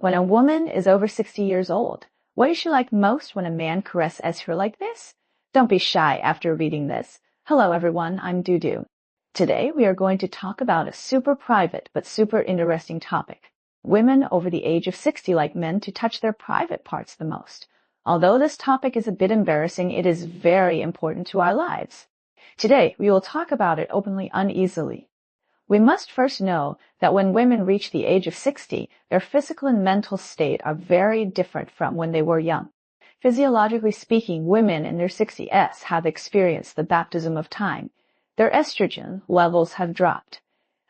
When a woman is over 60 years old, what does she like most when a man caresses her like this? Don't be shy after reading this. Hello everyone, I'm Dudu. Today we are going to talk about a super private but super interesting topic. Women over the age of 60 like men to touch their private parts the most. Although this topic is a bit embarrassing, it is very important to our lives. Today we will talk about it openly, uneasily. We must first know that when women reach the age of 60, their physical and mental state are very different from when they were young. Physiologically speaking, women in their 60s have experienced the baptism of time. Their estrogen levels have dropped,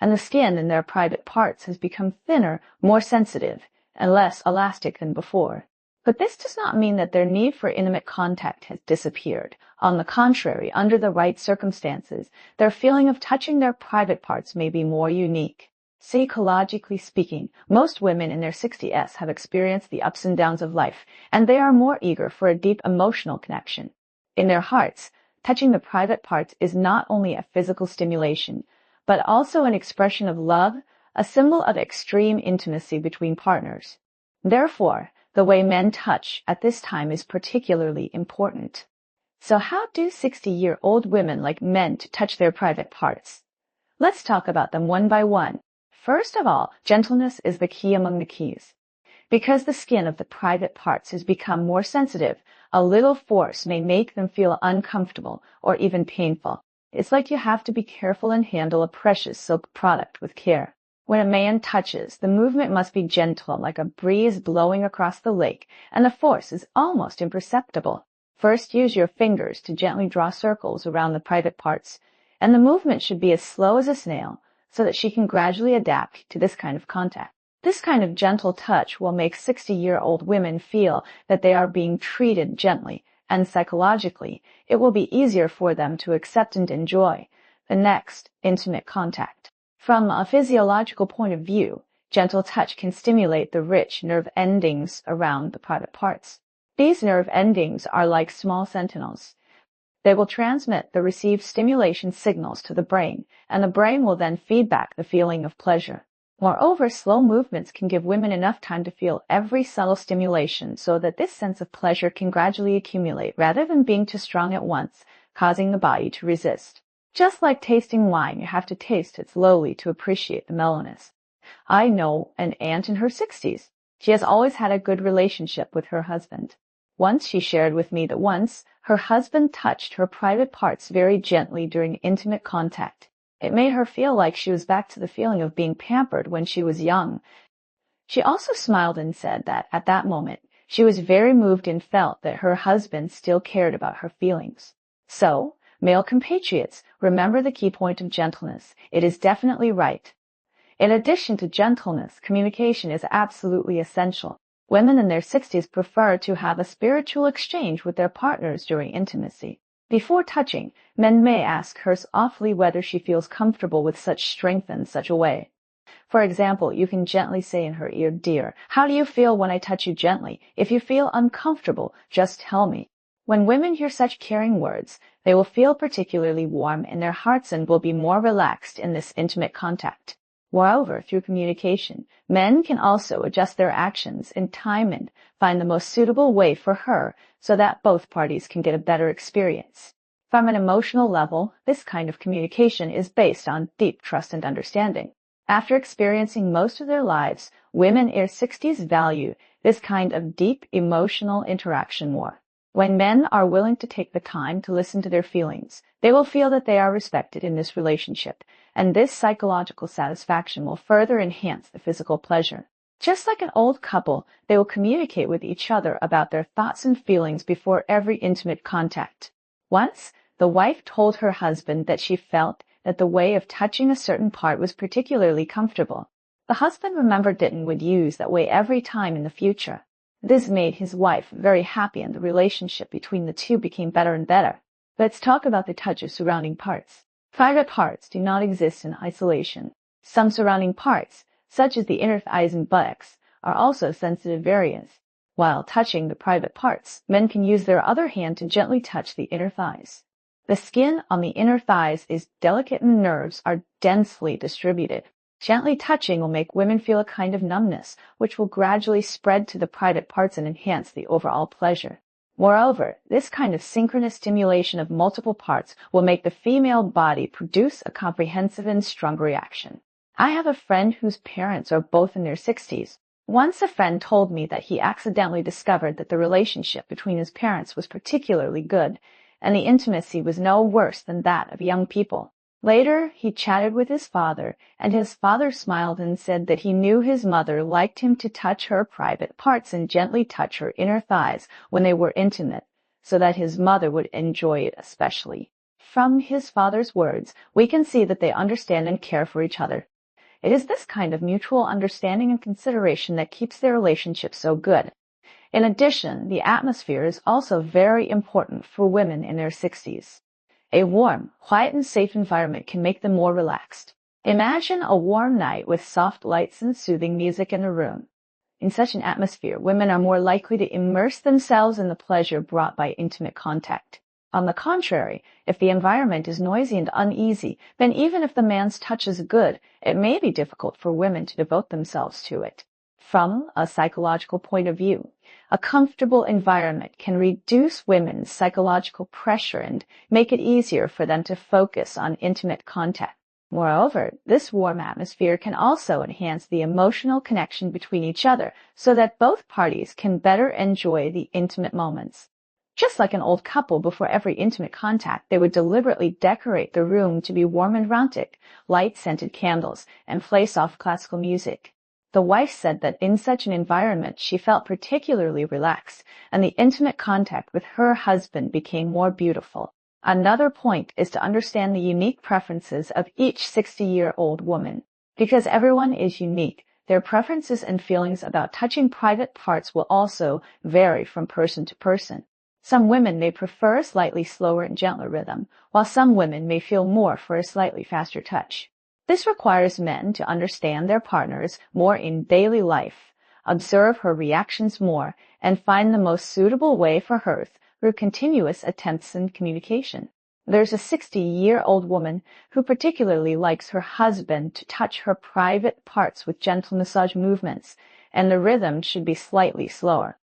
and the skin in their private parts has become thinner, more sensitive, and less elastic than before. But this does not mean that their need for intimate contact has disappeared. On the contrary, under the right circumstances, their feeling of touching their private parts may be more unique. Psychologically speaking, most women in their 60s have experienced the ups and downs of life, and they are more eager for a deep emotional connection. In their hearts, touching the private parts is not only a physical stimulation, but also an expression of love, a symbol of extreme intimacy between partners. Therefore, the way men touch at this time is particularly important. So how do 60-year-old women like men to touch their private parts? Let's talk about them one by one. First of all, gentleness is the key among the keys. Because the skin of the private parts has become more sensitive, a little force may make them feel uncomfortable or even painful. It's like you have to be careful and handle a precious silk product with care. When a man touches, the movement must be gentle, like a breeze blowing across the lake, and the force is almost imperceptible. First, use your fingers to gently draw circles around the private parts, and the movement should be as slow as a snail, so that she can gradually adapt to this kind of contact. This kind of gentle touch will make 60-year-old women feel that they are being treated gently, and psychologically, it will be easier for them to accept and enjoy the next intimate contact. From a physiological point of view, gentle touch can stimulate the rich nerve endings around the private parts. These nerve endings are like small sentinels. They will transmit the received stimulation signals to the brain, and the brain will then feed back the feeling of pleasure. Moreover, slow movements can give women enough time to feel every subtle stimulation so that this sense of pleasure can gradually accumulate rather than being too strong at once, causing the body to resist. Just like tasting wine, you have to taste it slowly to appreciate the mellowness. I know an aunt in her 60s. She has always had a good relationship with her husband. Once she shared with me that once her husband touched her private parts very gently during intimate contact. It made her feel like she was back to the feeling of being pampered when she was young. She also smiled and said that at that moment she was very moved and felt that her husband still cared about her feelings. So, male compatriots, remember the key point of gentleness. It is definitely right. In addition to gentleness, communication is absolutely essential. Women in their 60s prefer to have a spiritual exchange with their partners during intimacy. Before touching, men may ask her softly whether she feels comfortable with such strength in such a way. For example, you can gently say in her ear, "Dear, how do you feel when I touch you gently? If you feel uncomfortable, just tell me." When women hear such caring words, they will feel particularly warm in their hearts and will be more relaxed in this intimate contact. Moreover, through communication, men can also adjust their actions in time and find the most suitable way for her so that both parties can get a better experience. From an emotional level, this kind of communication is based on deep trust and understanding. After experiencing most of their lives, women in their 60s value this kind of deep emotional interaction more. When men are willing to take the time to listen to their feelings, they will feel that they are respected in this relationship, and this psychological satisfaction will further enhance the physical pleasure. Just like an old couple, they will communicate with each other about their thoughts and feelings before every intimate contact. Once, the wife told her husband that she felt that the way of touching a certain part was particularly comfortable. The husband remembered it and would use that way every time in the future. This made his wife very happy, and the relationship between the two became better and better. Let's talk about the touch of surrounding parts. Private parts do not exist in isolation. Some surrounding parts, such as the inner thighs and buttocks, are also sensitive areas. While touching the private parts, men can use their other hand to gently touch the inner thighs. The skin on the inner thighs is delicate and nerves are densely distributed. Gently touching will make women feel a kind of numbness, which will gradually spread to the private parts and enhance the overall pleasure. Moreover, this kind of synchronous stimulation of multiple parts will make the female body produce a comprehensive and strong reaction. I have a friend whose parents are both in their 60s. Once a friend told me that he accidentally discovered that the relationship between his parents was particularly good, and the intimacy was no worse than that of young people. Later, he chatted with his father, and his father smiled and said that he knew his mother liked him to touch her private parts and gently touch her inner thighs when they were intimate, so that his mother would enjoy it especially. From his father's words, we can see that they understand and care for each other. It is this kind of mutual understanding and consideration that keeps their relationship so good. In addition, the atmosphere is also very important for women in their 60s. A warm, quiet, and safe environment can make them more relaxed. Imagine a warm night with soft lights and soothing music in a room. In such an atmosphere, women are more likely to immerse themselves in the pleasure brought by intimate contact. On the contrary, if the environment is noisy and uneasy, then even if the man's touch is good, it may be difficult for women to devote themselves to it. From a psychological point of view, a comfortable environment can reduce women's psychological pressure and make it easier for them to focus on intimate contact. Moreover, this warm atmosphere can also enhance the emotional connection between each other so that both parties can better enjoy the intimate moments. Just like an old couple, before every intimate contact, they would deliberately decorate the room to be warm and romantic, light scented candles, and play soft classical music. The wife said that in such an environment she felt particularly relaxed, and the intimate contact with her husband became more beautiful. Another point is to understand the unique preferences of each 60-year-old woman. Because everyone is unique, their preferences and feelings about touching private parts will also vary from person to person. Some women may prefer a slightly slower and gentler rhythm, while some women may feel more for a slightly faster touch. This requires men to understand their partners more in daily life, observe her reactions more, and find the most suitable way for her through continuous attempts and communication. There's a 60-year-old woman who particularly likes her husband to touch her private parts with gentle massage movements, and the rhythm should be slightly slower.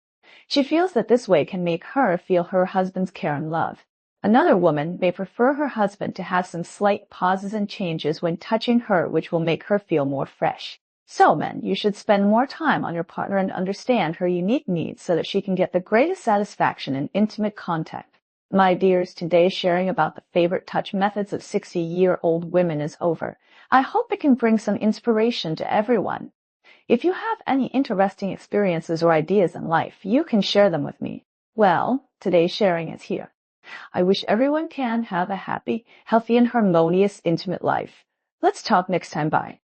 She feels that this way can make her feel her husband's care and love. Another woman may prefer her husband to have some slight pauses and changes when touching her, which will make her feel more fresh. So, men, you should spend more time on your partner and understand her unique needs so that she can get the greatest satisfaction in intimate contact. My dears, today's sharing about the favorite touch methods of 60-year-old women is over. I hope it can bring some inspiration to everyone. If you have any interesting experiences or ideas in life, you can share them with me. Well, today's sharing is here. I wish everyone can have a happy, healthy, and harmonious intimate life. Let's talk next time. Bye.